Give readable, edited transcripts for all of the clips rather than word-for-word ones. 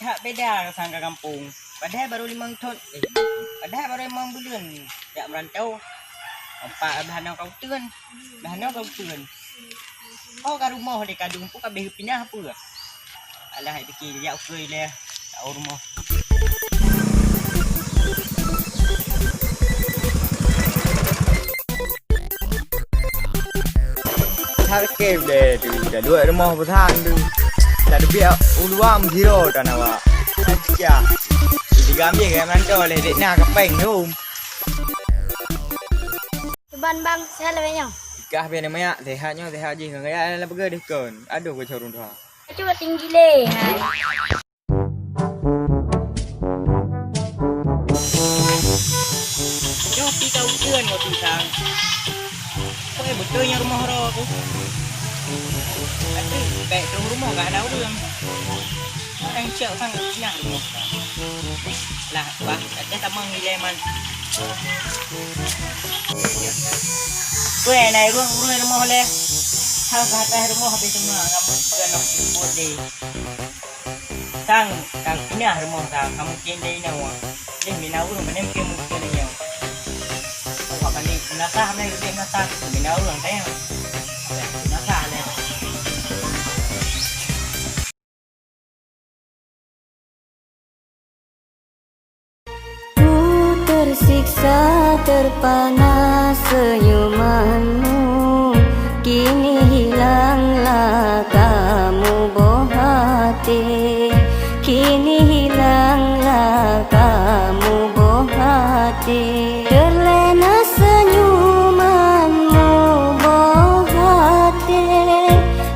Tak beda sang ke kampung. Padahal baru 5 tahun. Padahal baru 5 bulan. Tak merantau. Empat bahan kau turun. Bahan kau turun. Kau ke rumah dia kadung pun kabeh pindah apa? Alah fikir dia ukui le. Tak rumah. Harke deh tu. Dah dua rumah bertahan tu. Tak ada biar uluam hero tak nak. Ya. Jadi kami ke merantau le dek nak kepeng tu. Bang, saya lebihnya. Kah biar namanya sehatnya sehat je. Kaya lah pergi dekon. Aduh ke corong tu. Cuba tinggi le. Jom pergi kau turun kau pisang. Kau betulnya rumah roh tu. Tapi baik tu rumah gak ada orang. Orang cak sang nak rumah. Lah, bah, ada tamang nilai man. Kue naik rumah le. Hal kata rumah habis semua kamu kena putih. Sang ini rumah sang kamu kini ni awak. Jadi minau orang mana mungkin mungkin ni awak. Awak ni nasah mana lebih nasah minau orang tanya. Nasah le. Tersiksa terpana senyumanmu, kini hilanglah kamu bohati, kini hilanglah kamu bohati. Terlena senyumanmu bohati,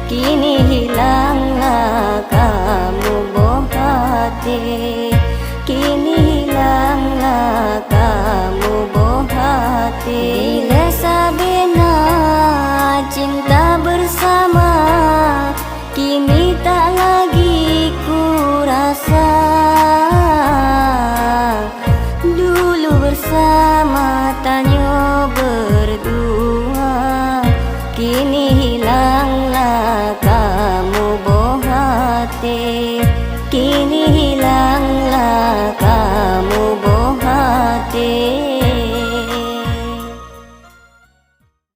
kini hilanglah kamu bohati, kini hilanglah kamu bohati. Bila sabena cinta bersama, kini tak lagi ku rasa. Dulu bersama tanya berdua, kini hilanglah kamu bohati, kini hilanglah kamu bohati.